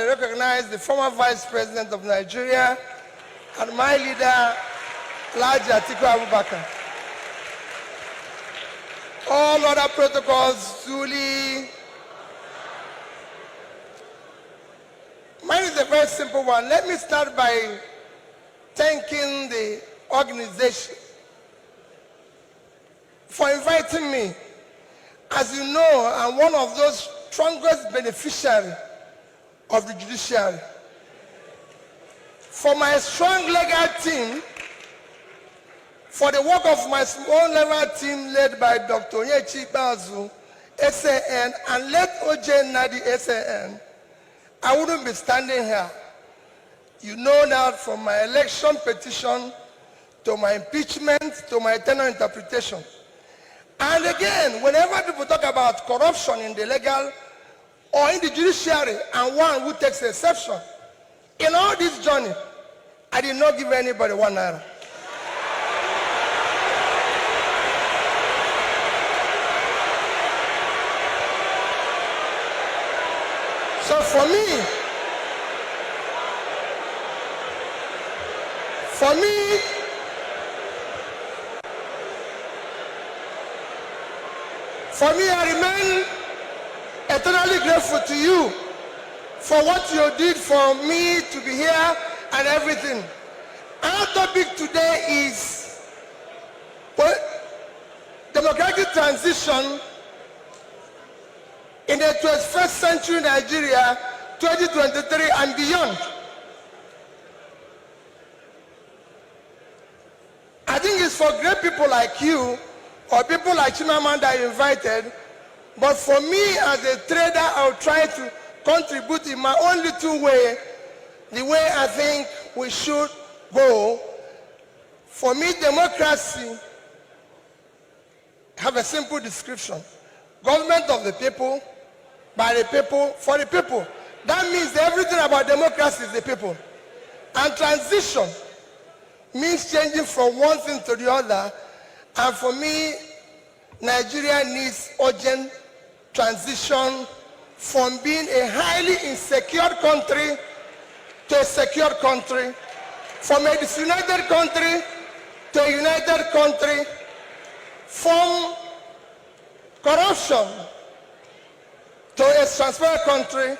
I recognize the former Vice President of Nigeria and my leader, Alhaji Atiku Abubakar. All other protocols duly. Mine is a very simple one. Let me start by thanking the organization for inviting me. As you know, I'm one of those strongest beneficiaries of the judiciary. For my strong legal team, for the work of my small legal team led by Dr. Onyechi Bazu, SAN, and led OJ Nadi, SAN, I wouldn't be standing here. You know that from my election petition to my impeachment to my tenure interpretation. And again, whenever people talk about corruption in the legal or in the judiciary, and one who takes exception, in all this journey, I did not give anybody 1 naira. So for me, I remain eternally grateful to you for what you did for me to be here and everything. Our topic today is democratic transition in the 21st century Nigeria, 2023 and beyond. I think it's for great people like you or people like Chimamanda you invited, but for me as a trader, I'll try to contribute in my own little way, the way I think we should go. For me, democracy have a simple description. Government of the people, by the people, for the people. That means everything about democracy is the people. And transition means changing from one thing to the other. And for me, Nigeria needs urgent transition from being a highly insecure country to a secure country, from a disunited country to a united country, from corruption to a transparent country,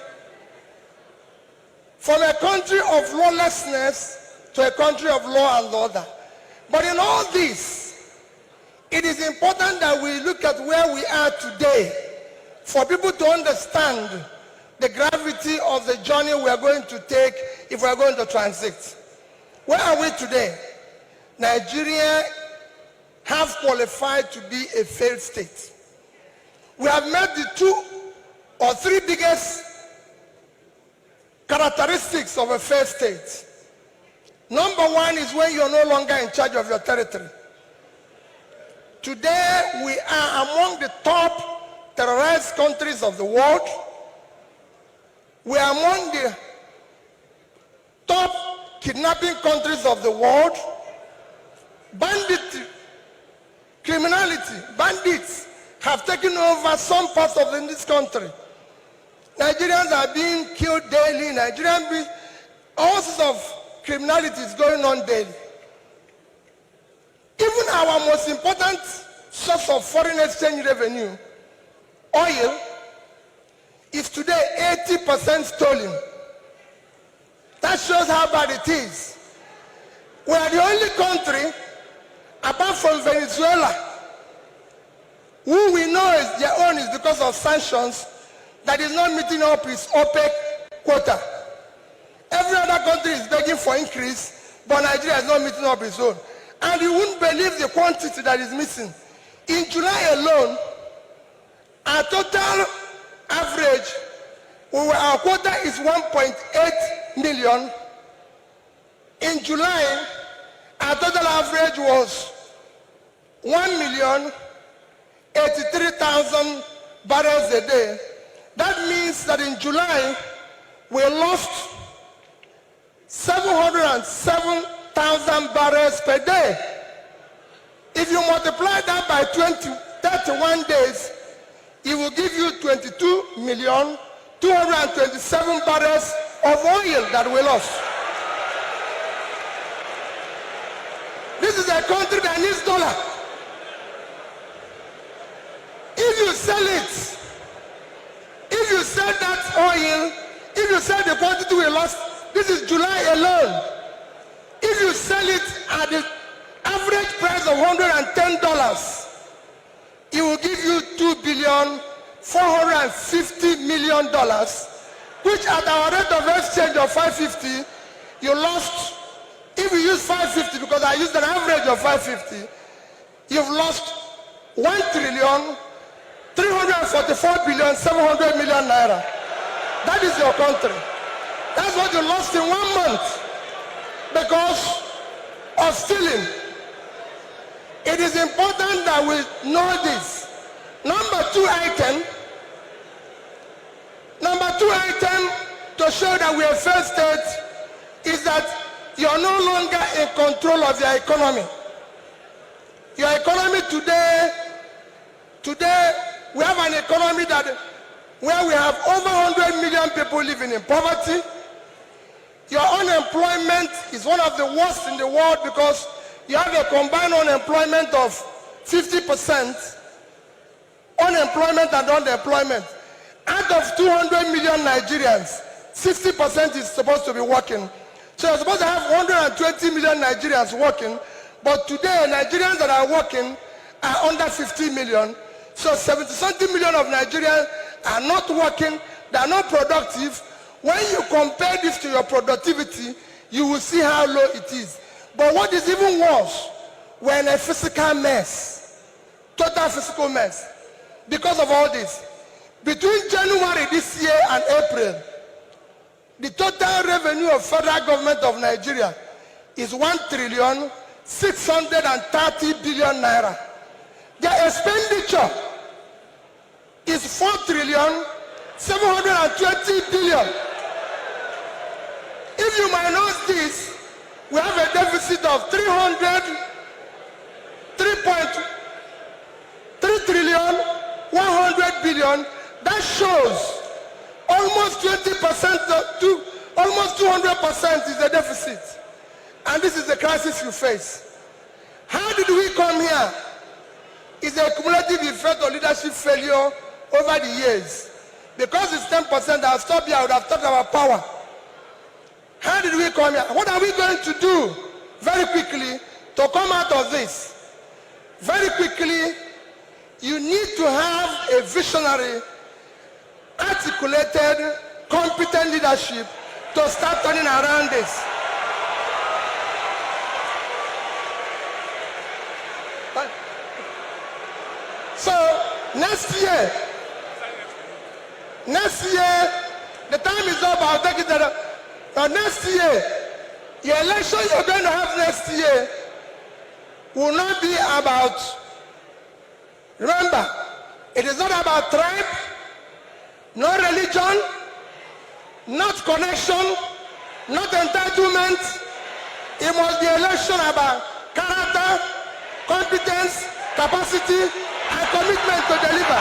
from a country of lawlessness to a country of law and order. But in all this, it is important that we look at where we are today for people to understand the gravity of the journey we are going to take if we are going to transit. Where are we today? Nigeria have qualified to be a failed state. We have met the 2 or 3 biggest characteristics of a failed state. Number 1 is when you are no longer in charge of your territory. Today, we are among the top terrorized countries of the world. We are among the top kidnapping countries of the world. Banditry, criminality, bandits have taken over some parts of this country. Nigerians are being killed daily. All sorts of criminality is going on daily. Even our most important source of foreign exchange revenue, oil, is today 80% stolen. That shows how bad it is. We are the only country, apart from Venezuela, who we know is their own is because of sanctions, that is not meeting up its OPEC quota. Every other country is begging for increase, but Nigeria is not meeting up its own. And you wouldn't believe the quantity that is missing. In July alone, our total average, our quota is 1.8 million. In July, our total average was 1,083,000 barrels a day. That means that in July, we lost 707,000 barrels per day. If you multiply that by 31 days, it will give you 22,227 barrels of oil that we lost. This is a country that needs dollar. If you sell it, if you sell that oil, if you sell the quantity we lost, this is July alone. If you sell it at the average price of $110, it will give you $2,450,000,000, which at our rate of exchange of 550, you lost. If you use 550, because I used an average of 550, you've lost 1,344,700,000,000 naira. That is your country. That's what you lost in 1 month because of stealing. It is important that we know this. Number two item to show that we are failed state is that you are no longer in control of your economy. Your economy today, we have an economy where we have over 100 million people living in poverty. Your unemployment is one of the worst in the world because you have a combined unemployment of 50%, unemployment and underemployment. Out of 200 million Nigerians, 60% is supposed to be working. So you're supposed to have 120 million Nigerians working, but today Nigerians that are working are under 50 million. So 70-something million of Nigerians are not working, they are not productive. When you compare this to your productivity, you will see how low it is. But what is even worse, we're in a physical mess, total physical mess. Because of all this, between January this year and April, the total revenue of federal government of Nigeria is 1,630,000,000,000 naira. Their expenditure is 4,720,000,000,000. If you minus this, we have a deficit of 3,100,000,000,000. That shows almost 20% to almost 200% is the deficit. And this is the crisis you face. How did we come here? It's a cumulative effect of leadership failure over the years. Because it's 10%, I'll stop here, I would have talked about power. How did we come here? What are we going to do very quickly to come out of this? Very quickly, you need to have a visionary, articulated, competent leadership to start turning around this. So next year, the time is up. I'll take it that next year, the election you're going to have next year will not be about, remember, it is not about tribe, no religion, not connection, not entitlement. It must be election about character, competence, capacity, and commitment to deliver.